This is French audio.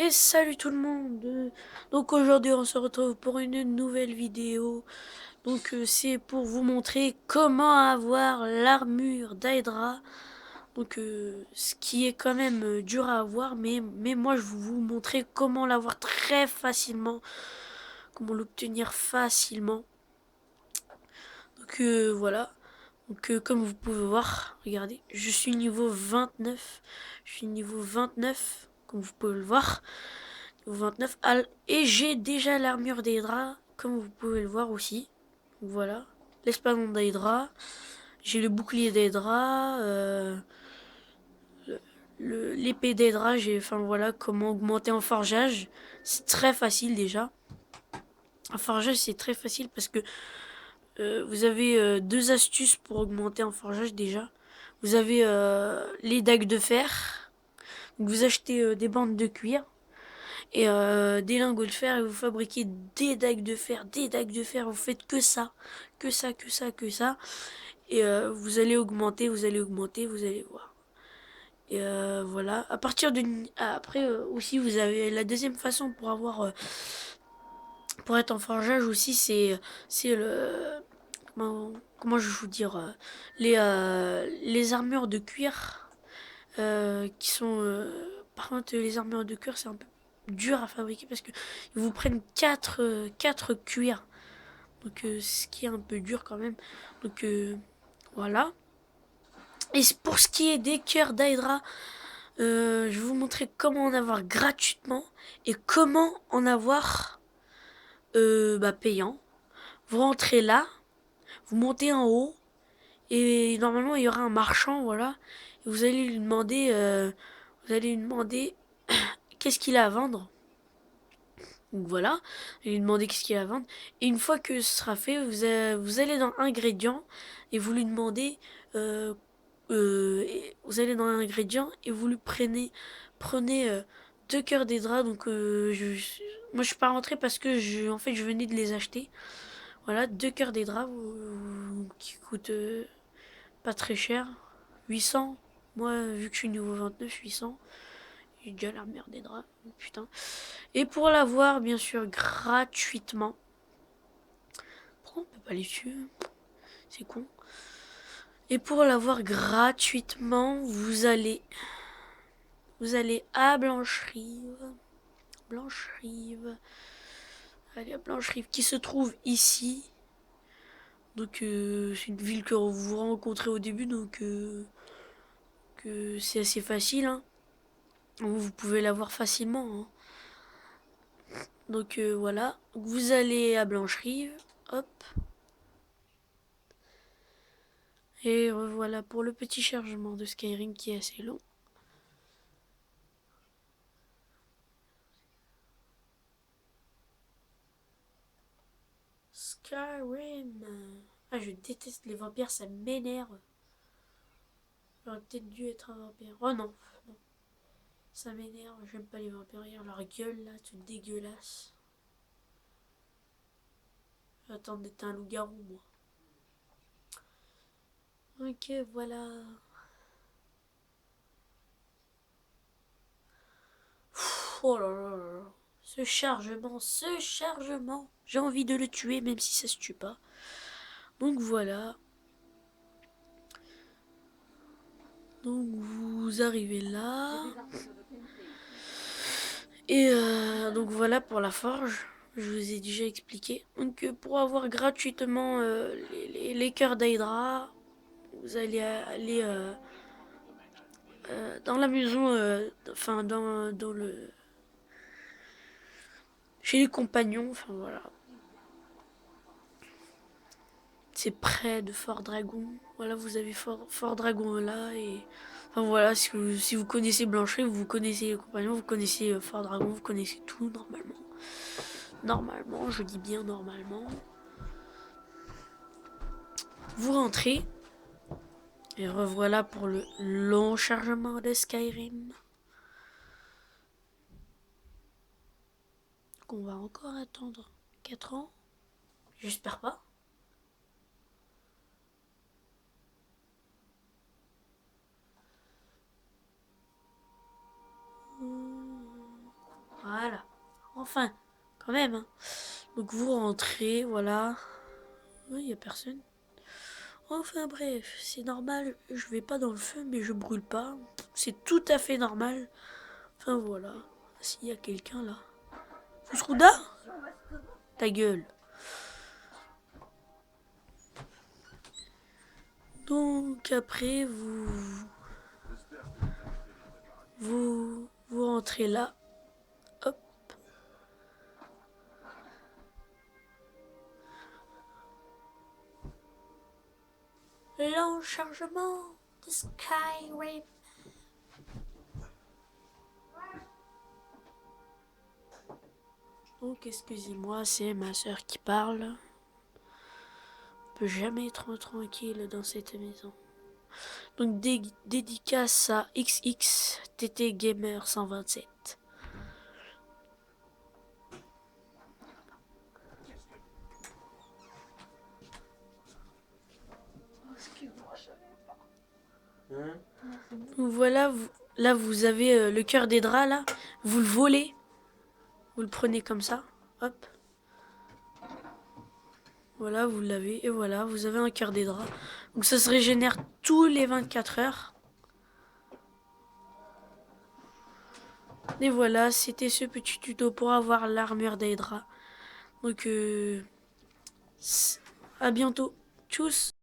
Et salut tout le monde. Donc aujourd'hui on se retrouve pour une nouvelle vidéo. Donc c'est pour vous montrer comment avoir l'armure d'Hydra. Donc ce qui est quand même dur à avoir, mais moi je vais vous montrer comment l'avoir très facilement. Comment l'obtenir facilement. Donc voilà. Donc comme vous pouvez voir, regardez, je suis niveau 29. Je suis niveau 29, comme vous pouvez le voir. 29. Et j'ai déjà l'armure d'Hydra, comme vous pouvez le voir aussi. Voilà. L'espadon d'Hydra. J'ai le bouclier d'Hydra. L'épée d'Hydra. Enfin voilà, comment augmenter en forgeage. C'est très facile déjà. En forgeage, c'est très facile parce que vous avez deux astuces pour augmenter en forgeage déjà. Vous avez les dagues de fer. Donc vous achetez des bandes de cuir. Et des lingots de fer et vous fabriquez des dagues de fer, vous faites que ça, que ça, que ça, que ça. Et vous allez augmenter, vous allez voir. Et voilà. À partir d'une. Après aussi vous avez la deuxième façon pour avoir pour être en forgeage aussi, c'est le comment je vais vous dire les armures de cuir qui sont par contre les armures de cuir c'est un peu dur à fabriquer parce que ils vous prennent 4 cuirs. Donc ce qui est un peu dur quand même. Donc voilà. Et pour ce qui est des cœurs d'Hydra, je vais vous montrer comment en avoir gratuitement et comment en avoir payant. Vous rentrez là, vous montez en haut et normalement il y aura un marchand, voilà. Et vous allez lui demander qu'est-ce qu'il a à vendre. Donc voilà, et lui demander qu'est-ce qu'il a à vendre. Et une fois que ce sera fait, vous allez dans ingrédients et vous lui demandez, vous allez dans ingrédients et vous lui prenez deux cœurs des draps. Donc moi je suis pas rentré parce que en fait je venais de les acheter. Voilà, deux cœurs des draps qui coûtent pas très cher, 800. Moi vu que je suis niveau 29, 800. J'ai déjà la merde des draps, putain. Et pour l'avoir, bien sûr, gratuitement. Pourquoi on peut pas les tuer? C'est con. Et pour l'avoir gratuitement, vous allez à Blancherive. Blancherive. Allez à Blancherive qui se trouve ici. Donc c'est une ville que vous rencontrez au début, donc que c'est assez facile. Hein. Vous pouvez l'avoir facilement. Hein. Donc voilà. Vous allez à Blancherive. Hop. Et revoilà pour le petit chargement de Skyrim qui est assez long. Skyrim. Ah, je déteste les vampires, ça m'énerve. J'aurais peut-être dû être un vampire. Oh non, non. Ça m'énerve, j'aime pas les vampires. Regarde leur gueule là, toute dégueulasse. J'attends d'être un loup-garou, moi. Ok, voilà. Oh là là là là. Ce chargement, ce chargement. J'ai envie de le tuer, même si ça se tue pas. Donc voilà. Donc vous arrivez là. Et donc voilà pour la forge. Je vous ai déjà expliqué. Donc pour avoir gratuitement les cœurs d'Hydra, vous allez aller dans la maison, enfin dans le chez les compagnons, enfin voilà. C'est près de Fort Dragon. Voilà, vous avez Fort Dragon là et enfin voilà, si vous connaissez Blanchet, vous connaissez les compagnons, vous connaissez Fort Dragon, vous connaissez tout normalement. Normalement, je dis bien normalement. Vous rentrez. Et revoilà pour le long chargement de Skyrim. Qu'on va encore attendre 4 ans. J'espère pas. Enfin, quand même. Hein. Donc vous rentrez, voilà. Il n'y a personne. Enfin bref, c'est normal. Je vais pas dans le feu, mais je brûle pas. C'est tout à fait normal. Enfin voilà. S'il y a quelqu'un là. Fousrouda, ta gueule. Donc après, vous rentrez là. Hop. L'enchargement de Skyrim. Donc excusez-moi, c'est ma soeur qui parle. On peut jamais être tranquille dans cette maison. Donc dédicace à XX TT Gamer 127. Donc voilà, là vous avez le cœur des draps là. Vous le volez. Vous le prenez comme ça. Hop. Voilà, vous l'avez. Et voilà, vous avez un cœur des draps. Donc ça se régénère tous les 24 heures. Et voilà, c'était ce petit tuto pour avoir l'armure des draps. Donc à bientôt. Tchuss.